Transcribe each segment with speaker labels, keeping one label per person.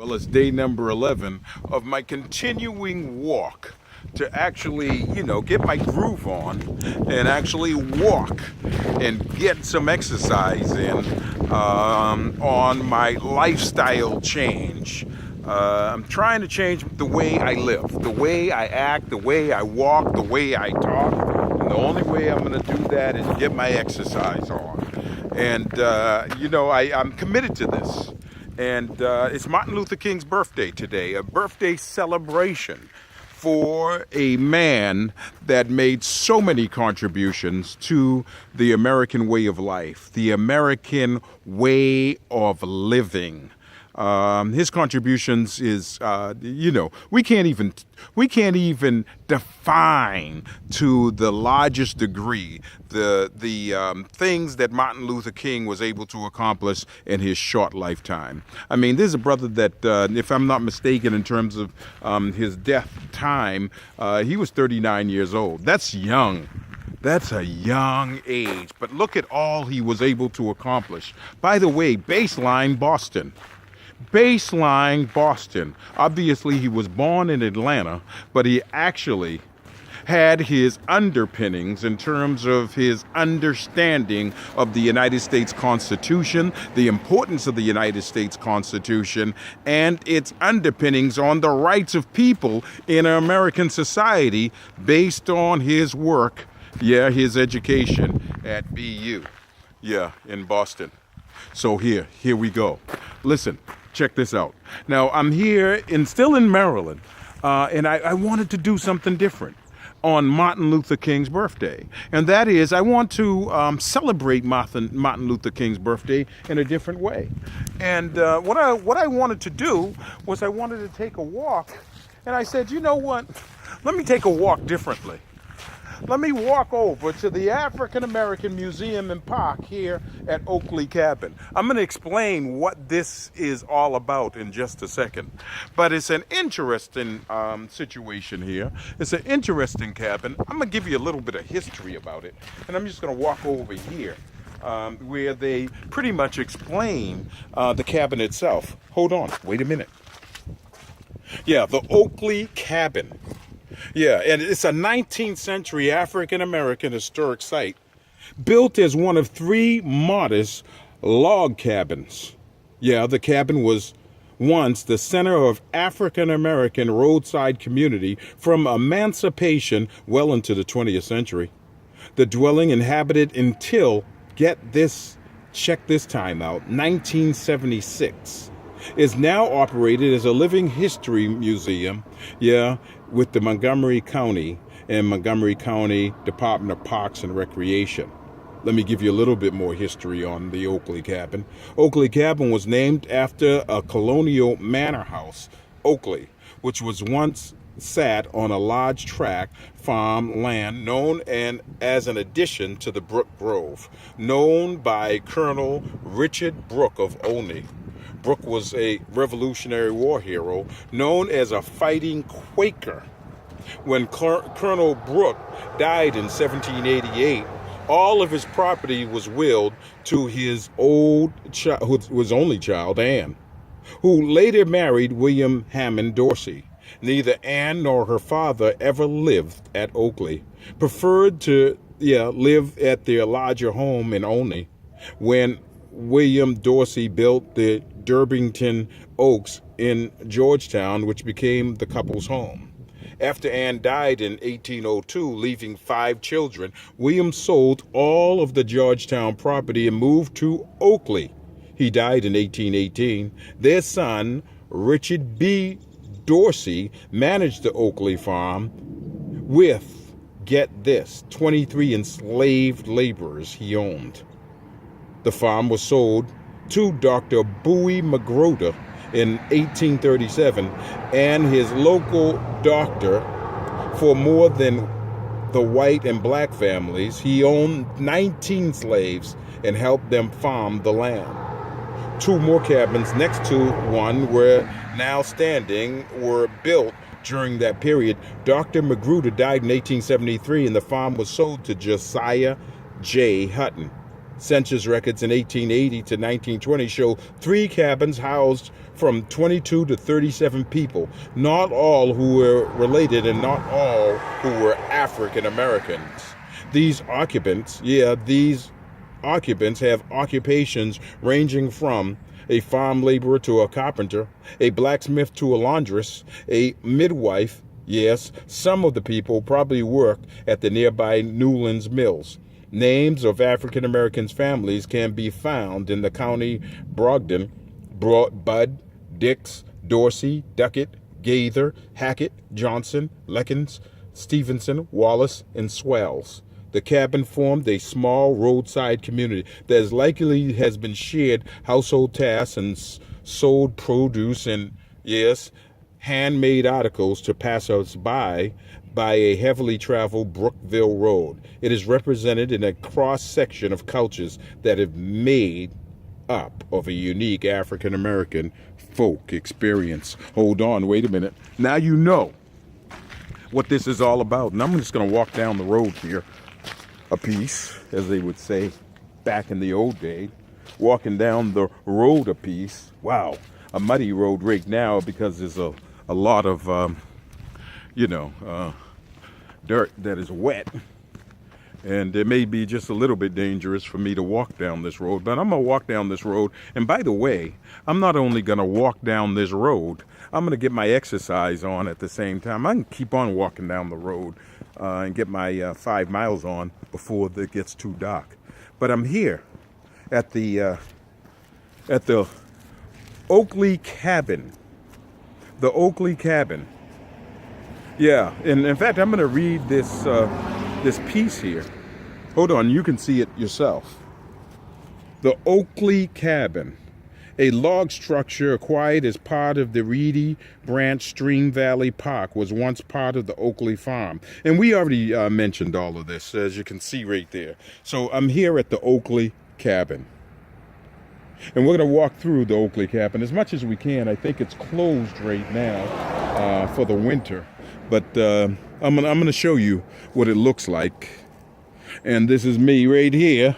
Speaker 1: Well, it's day number 11 of my continuing walk to actually, get my groove on and actually walk and get some exercise in on my lifestyle change. I'm trying to change the way I live, the way I act, the way I walk, the way I talk. And the only way I'm going to do that is get my exercise on. And, I'm committed to this. And it's Martin Luther King's birthday today, a birthday celebration for a man that made so many contributions to the American way of life, the American way of living. His contributions is, we can't even define to the largest degree the things that Martin Luther King was able to accomplish in his short lifetime. I mean, there's a brother that, if I'm not mistaken, in terms of his death time, he was 39 years old. That's young. That's a young age. But look at all he was able to accomplish. By the way, Baseline, Boston. Obviously, he was born in Atlanta, but he actually had his underpinnings in terms of his understanding of the United States Constitution, the importance of the United States Constitution, and its underpinnings on the rights of people in American society based on his work, his education at BU, in Boston. So here we go. Listen. Check this out. Now, I'm here still in Maryland, and I wanted to do something different on Martin Luther King's birthday. And that is, I want to celebrate Martin Luther King's birthday in a different way. And what I wanted to do was I wanted to take a walk. And I said, you know what? Let me take a walk differently. Let me walk over to the African American Museum and Park here at Oakley Cabin. I'm going to explain what this is all about in just a second. But it's an interesting situation here. It's an interesting cabin. I'm going to give you a little bit of history about it. And I'm just going to walk over here where they pretty much explain the cabin itself. Hold on. Wait a minute. Yeah, the Oakley Cabin. Yeah, and it's a 19th century African-American historic site built as one of 3 modest log cabins. Yeah, the cabin was once the center of African-American roadside community from emancipation well into the 20th century. The dwelling inhabited until, get this, check this time out, 1976. Is now operated as a living history museum, with the Montgomery County Department of Parks and Recreation. Let me give you a little bit more history on the Oakley Cabin. Oakley Cabin was named after a colonial manor house, Oakley, which was once sat on a large tract farm land known as an addition to the Brook Grove, known by Colonel Richard Brooke of Olney. Brooke was a Revolutionary War hero known as a fighting Quaker. When Colonel Brooke died in 1788, all of his property was willed to his only child, Anne, who later married William Hammond Dorsey. Neither Anne nor her father ever lived at Oakley, preferred to live at their larger home in Olney. When William Dorsey built the Durbington Oaks in Georgetown, which became the couple's home. After Anne died in 1802, leaving 5 children, William sold all of the Georgetown property and moved to Oakley. He died in 1818. Their son, Richard B. Dorsey, managed the Oakley farm with, get this, 23 enslaved laborers he owned. The farm was sold to Dr. Bowie Magruder in 1837 and his local doctor for more than the white and black families. He owned 19 slaves and helped them farm the land. 2 more cabins next to one were now standing were built during that period. Dr. Magruder died in 1873 and the farm was sold to Josiah J. Hutton. Census records in 1880 to 1920 show 3 cabins housed from 22 to 37 people, not all who were related and not all who were African Americans. These occupants have occupations ranging from a farm laborer to a carpenter, a blacksmith to a laundress, a midwife. Yes, some of the people probably work at the nearby Newlands Mills. Names of African Americans' families can be found in the county: Brogdon, Budd, Dix, Dorsey, Duckett, Gaither, Hackett, Johnson, Leckins, Stevenson, Wallace, and Swells. The cabin formed a small roadside community that is likely has been shared household tasks and sold produce and, yes, handmade articles to passers-by by a heavily traveled Brookville Road. It is represented in a cross-section of cultures that have made up of a unique African-American folk experience. Hold on, wait a minute. Now you know what this is all about. And I'm just going to walk down the road here a piece, as they would say back in the old day. Walking down the road a piece. Wow, a muddy road right now because there's a lot of, dirt that is wet. And it may be just a little bit dangerous for me to walk down this road, but I'm going to walk down this road. And by the way, I'm not only going to walk down this road, I'm going to get my exercise on at the same time. I can keep on walking down the road and get my 5 miles on before it gets too dark. But I'm here at the Oakley Cabin. The Oakley Cabin. Yeah, and in fact, I'm going to read this piece here. Hold on, you can see it yourself. The Oakley Cabin, a log structure acquired as part of the Reedy Branch Stream Valley Park, was once part of the Oakley Farm. And we already mentioned all of this, as you can see right there. So I'm here at the Oakley Cabin. And we're going to walk through the Oakley Cabin as much as we can. I think it's closed right now for the winter. But I'm gonna show you what it looks like. And this is me right here.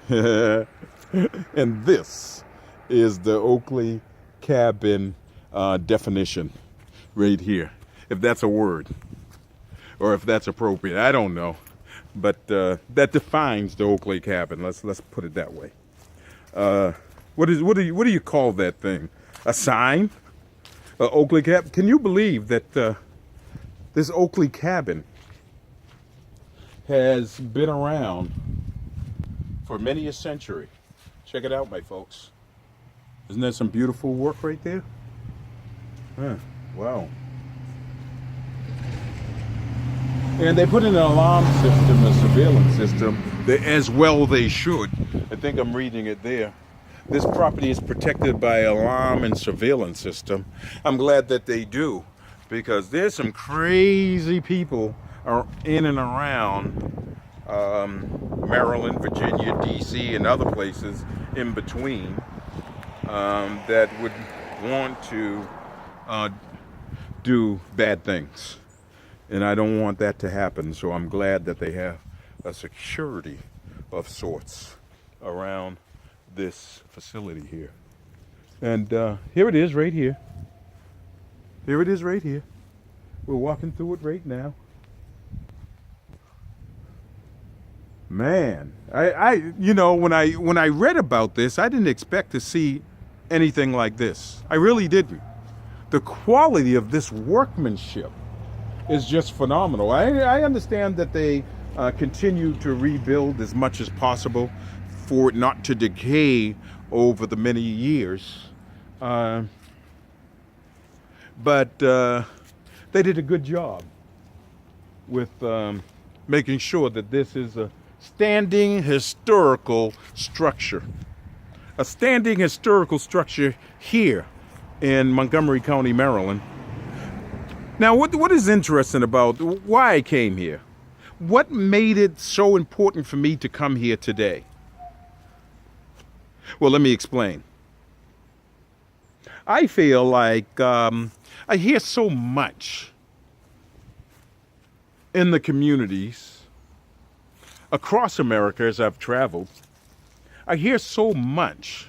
Speaker 1: And this is the Oakley Cabin definition right here. If that's a word or if that's appropriate, I don't know. But that defines the Oakley Cabin. Let's put it that way. What do you call that thing? A sign? Oakley Cabin? Can you believe that this Oakley Cabin has been around for many a century? Check it out, my folks. Isn't that some beautiful work right there? Huh, wow. And they put in an alarm system, a surveillance system, as well they should. I think I'm reading it there. This property is protected by alarm and surveillance system. I'm glad that they do, because there's some crazy people are in and around Maryland, Virginia, D.C., and other places in between that would want to do bad things. And I don't want that to happen, so I'm glad that they have a security of sorts around this facility here. And here it is right here. Here it is right here. We're walking through it right now. Man, when I read about this, I didn't expect to see anything like this. I really didn't. The quality of this workmanship is just phenomenal. I understand that they continue to rebuild as much as possible for it not to decay over the many years. But they did a good job with making sure that this is a standing historical structure. A standing historical structure here in Montgomery County, Maryland. Now, what is interesting about why I came here? What made it so important for me to come here today? Well, let me explain. I feel like I hear so much in the communities across America as I've traveled. I hear so much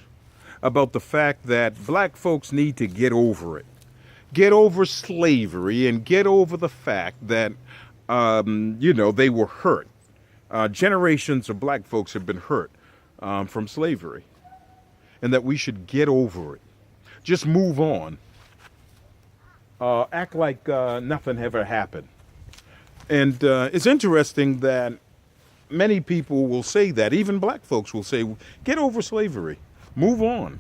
Speaker 1: about the fact that black folks need to get over it. Get over slavery and get over the fact that, they were hurt. Generations of black folks have been hurt from slavery, and that we should get over it. Just move on. Act like nothing ever happened. And it's interesting that many people will say that, even black folks will say, get over slavery, move on.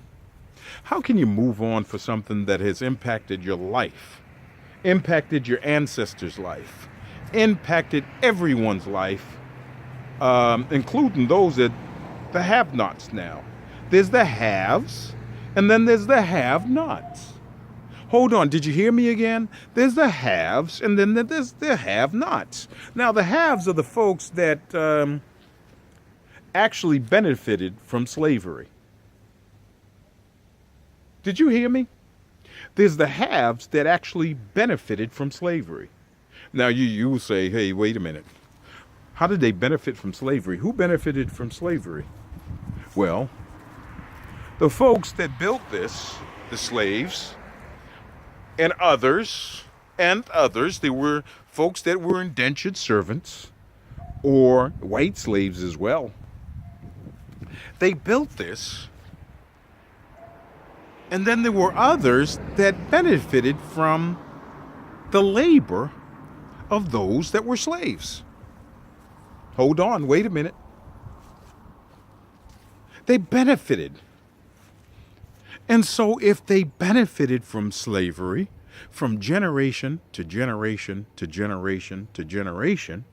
Speaker 1: How can you move on for something that has impacted your life, impacted your ancestors' life, impacted everyone's life, including those that the have-nots now? There's the haves, and then there's the have-nots. Hold on, did you hear me again? There's the haves, and then there's the have-nots. Now, the haves are the folks that actually benefited from slavery. Did you hear me? There's the haves that actually benefited from slavery. Now, you will say, hey, wait a minute. How did they benefit from slavery? Who benefited from slavery? Well, the folks that built this, the slaves, and others, there were folks that were indentured servants or white slaves as well. They built this, and then there were others that benefited from the labor of those that were slaves. Hold on, wait a minute. They benefited. And so if they benefited from slavery from generation to generation to generation to generation,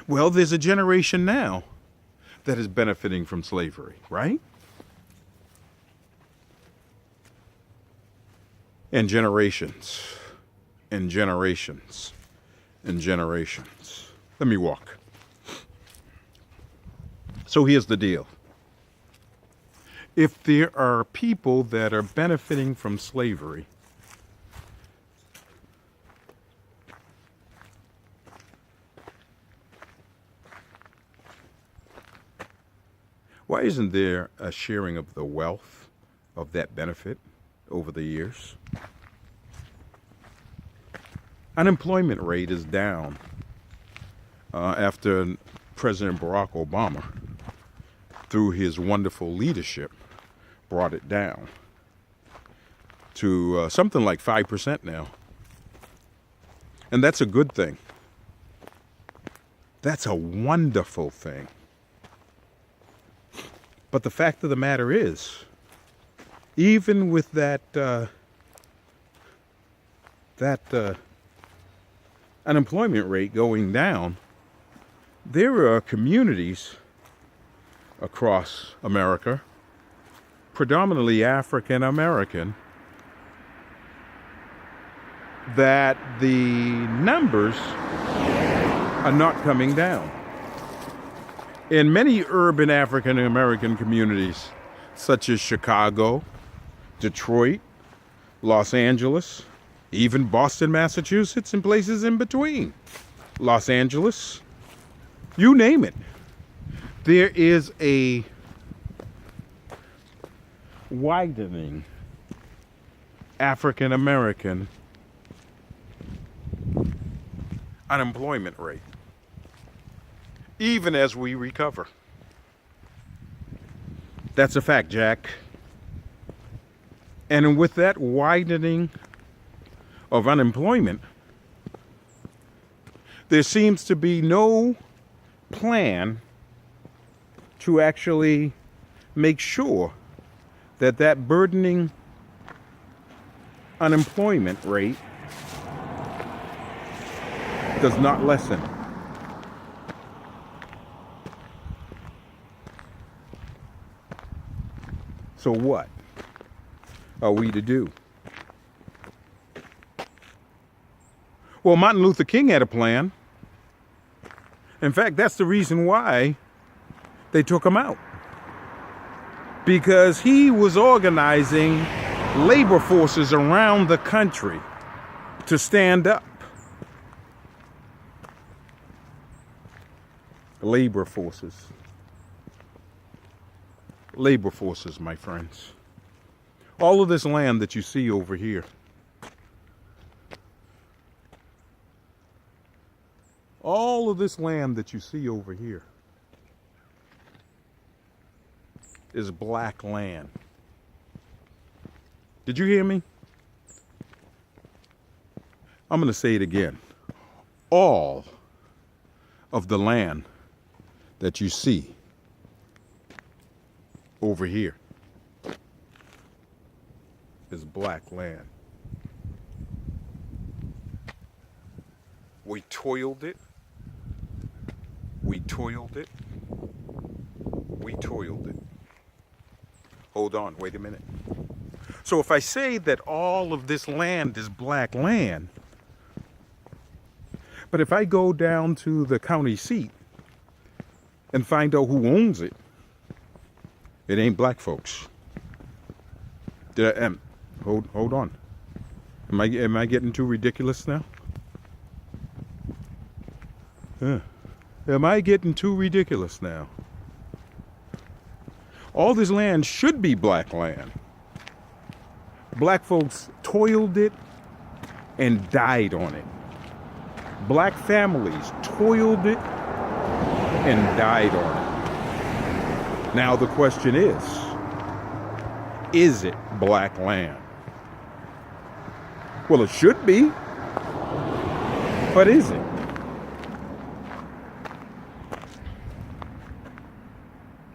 Speaker 1: well, there's a generation now that is benefiting from slavery, right? And generations and generations and generations. Let me walk. So here's the deal. If there are people that are benefiting from slavery, why isn't there a sharing of the wealth of that benefit over the years? Unemployment rate is down after President Barack Obama, through his wonderful leadership, brought it down to something like 5% now. And that's a good thing. That's a wonderful thing. But the fact of the matter is, even with that unemployment rate going down, there are communities across America, predominantly African American, that the numbers are not coming down. In many urban African American communities, such as Chicago, Detroit, Los Angeles, even Boston, Massachusetts, and places in between, Los Angeles, you name it, there is a widening African American unemployment rate, even as we recover. That's a fact, Jack. And with that widening of unemployment, there seems to be no plan to actually make sure that that burdening unemployment rate does not lessen. So what are we to do? Well, Martin Luther King had a plan. In fact, that's the reason why they took him out. Because he was organizing labor forces around the country to stand up. Labor forces. Labor forces, my friends. All of this land that you see over here, all of this land that you see over here is black land. Did you hear me? I'm going to say it again. All of the land that you see over here is black land. We toiled it. We toiled it. We toiled it. Hold on, wait a minute. So if I say that all of this land is black land, but if I go down to the county seat and find out who owns it, it ain't black folks. Hold on. Am I getting too ridiculous now? Am I getting too ridiculous now? All this land should be black land. Black folks toiled it and died on it. Black families toiled it and died on it. Now the question is it black land? Well, it should be, but is it?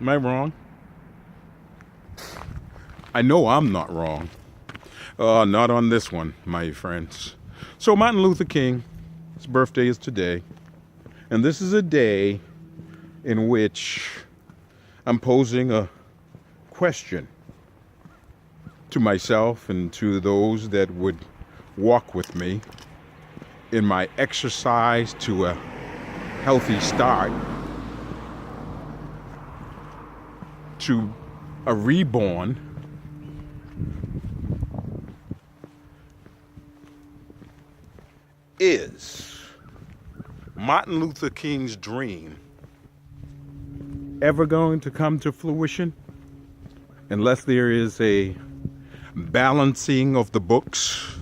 Speaker 1: Am I wrong? I know I'm not wrong. Not on this one, my friends. So Martin Luther King, his birthday is today. And this is a day in which I'm posing a question to myself and to those that would walk with me in my exercise to a healthy start, to a reborn. Is Martin Luther King's dream ever going to come to fruition unless there is a balancing of the books?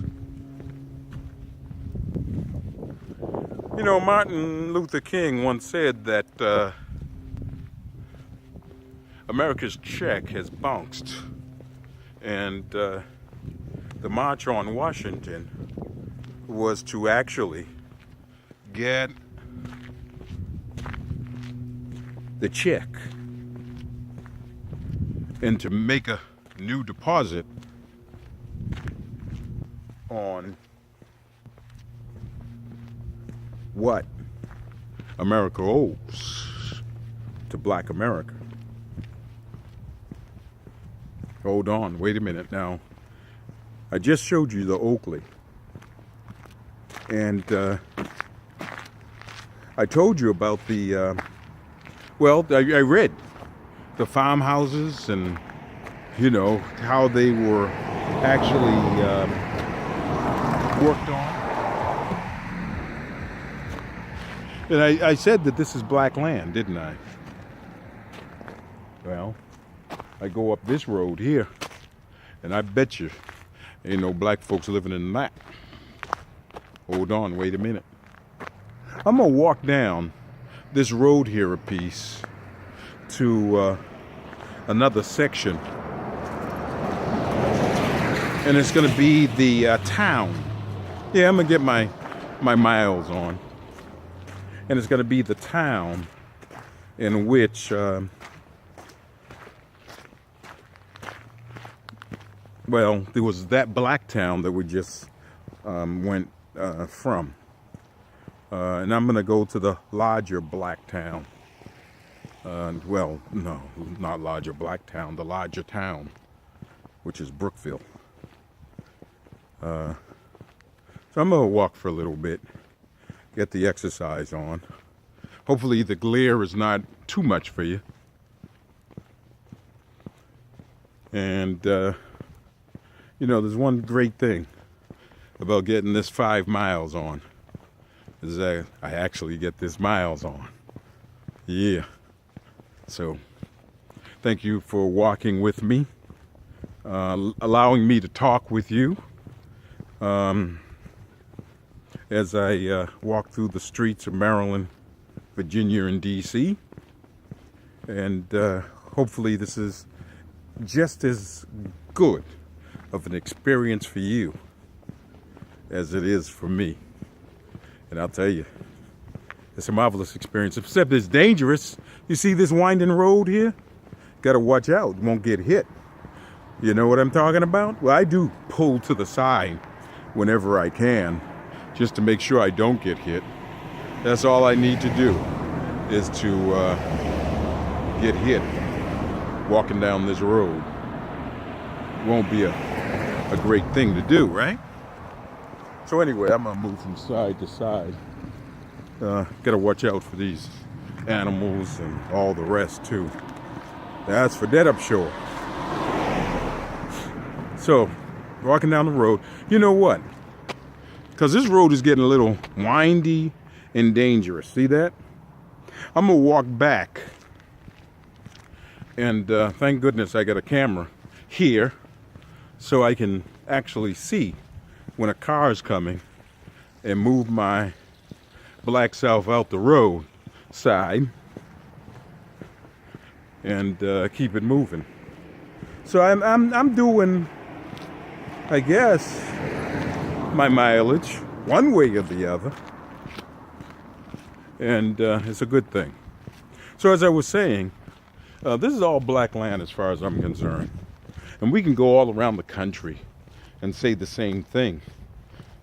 Speaker 1: You know, Martin Luther King once said that America's check has bounced, and the March on Washington was to actually get the check and to make a new deposit on what America owes to black America. Hold on, wait a minute now. I just showed you the Oakley. And I told you about the, I read the farmhouses and, you know, how they were actually worked on. And I said that this is black land, didn't I? Well, I go up this road here, and I bet you ain't no black folks living in that. Hold on, wait a minute. I'm gonna walk down this road here a piece to another section, and it's gonna be the town. Yeah, I'm gonna get my miles on, and it's gonna be the town in which there was that black town that we just went from. And I'm going to go to the larger black town. No, not larger black town, the larger town, which is Brookville. So I'm going to walk for a little bit, get the exercise on. Hopefully the glare is not too much for you. And, you know, there's one great thing about getting this 5 miles on, is that I actually get this miles on. Yeah. So, thank you for walking with me allowing me to talk with you as I walk through the streets of Maryland, Virginia, and D.C. And hopefully this is just as good of an experience for you as it is for me. And I'll tell you, it's a marvelous experience, except it's dangerous. You see this winding road here? Got to watch out, you won't get hit. You know what I'm talking about? Well, I do pull to the side whenever I can, just to make sure I don't get hit. That's all I need to do, is to get hit walking down this road. Won't be a great thing to do, right? So anyway, I'm gonna move from side to side. Gotta watch out for these animals and all the rest too. That's for dead up shore. So, walking down the road, you know what? Because this road is getting a little windy and dangerous. See that? I'm gonna walk back, and thank goodness I got a camera here so I can actually see when a car is coming and move my black self out the road side and keep it moving. So I'm doing, I guess, my mileage one way or the other, and it's a good thing. So as I was saying, this is all black land as far as I'm concerned, and we can go all around the country and say the same thing,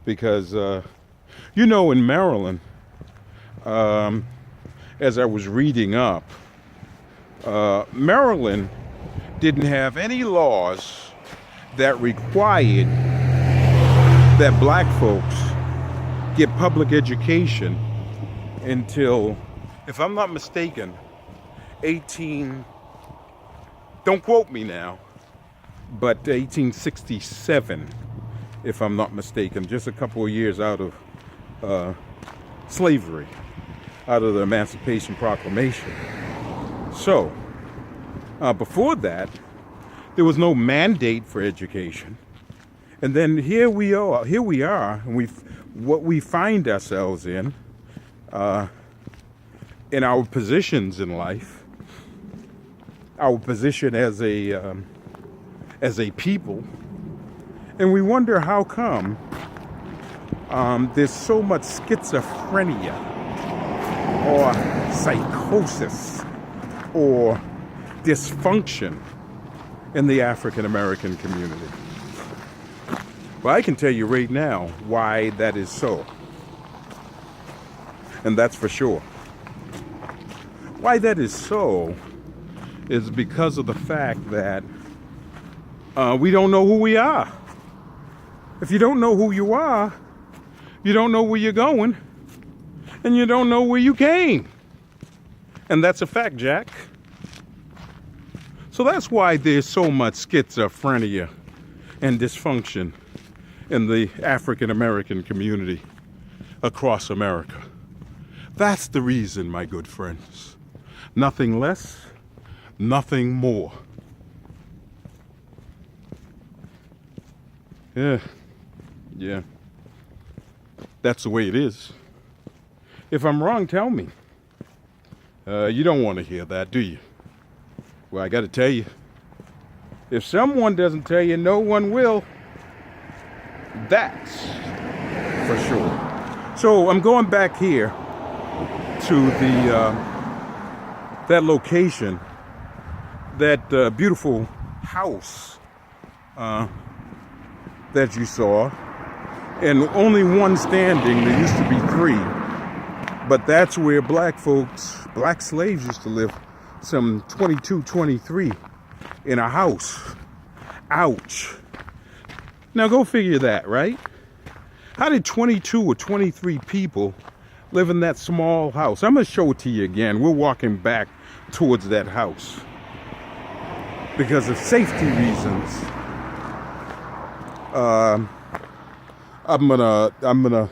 Speaker 1: because you know, in Maryland, as I was reading up, Maryland didn't have any laws that required that black folks get public education until, if I'm not mistaken, don't quote me now, but 1867, if I'm not mistaken, just a couple of years out of slavery, out of the Emancipation Proclamation. So, before that, there was no mandate for education. And then here we are, and what we find ourselves in our positions in life, our position as a people, and we wonder how come there's so much schizophrenia or psychosis or dysfunction in the African American community. Well, I can tell you right now why that is so. And that's for sure. Why that is so is because of the fact that we don't know who we are. If you don't know who you are, you don't know where you're going, and you don't know where you came. And that's a fact, Jack. So that's why there's so much schizophrenia and dysfunction in the African American community across America. That's the reason, my good friends. Nothing less, nothing more. Yeah. That's the way it is. If I'm wrong, tell me. You don't want to hear that, do you? Well, I got to tell you, if someone doesn't tell you, no one will. That's for sure. So I'm going back here to that location, that beautiful house that you saw, and only one standing. There used to be three, but that's where black slaves used to live, some 22, 23 in a house. Ouch. Now go figure that, right? How did 22 or 23 people live in that small house? I'm going to show it to you again. We're walking back towards that house because of safety reasons. I'm gonna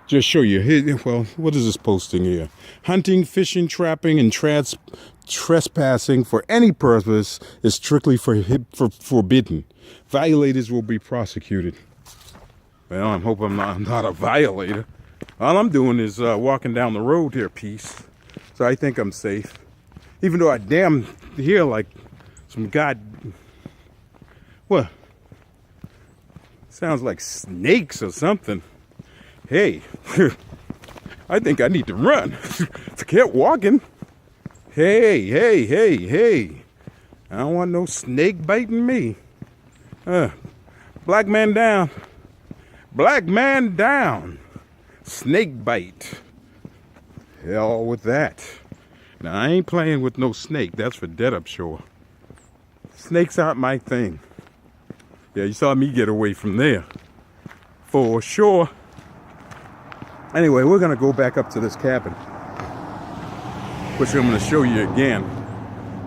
Speaker 1: just show you. Here, well, what is this posting here? Hunting, fishing, trapping, and trespassing for any purpose is strictly forbidden. Violators will be prosecuted. Well, I hope I'm not a violator. All I'm doing is walking down the road here, peace. So I think I'm safe. Even though I damn hear like some what? Sounds like snakes or something. Hey, I think I need to run. Forget walking. Hey. I don't want no snake biting me. Black man down. Black man down. Snake bite. Hell with that. Now, I ain't playing with no snake. That's for dead up shore. Snakes aren't my thing. Yeah, you saw me get away from there. For sure. Anyway, we're going to go back up to this cabin, which I'm going to show you again.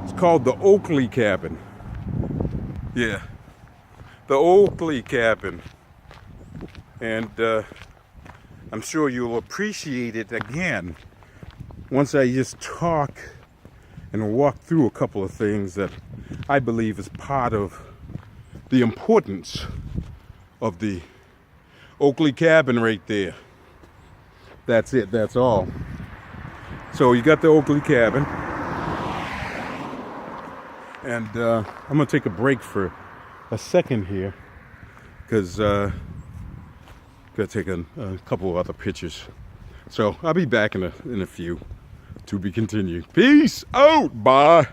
Speaker 1: It's called the Oakley Cabin. Yeah, the Oakley Cabin. And I'm sure you'll appreciate it again once I just talk and walk through a couple of things that I believe is part of the importance of the Oakley Cabin right there. That's it, that's all. So you got the Oakley Cabin. And I'm gonna take a break for a second here because gotta take a couple of other pictures. So I'll be back in a few. To be continued. Peace out. Bye.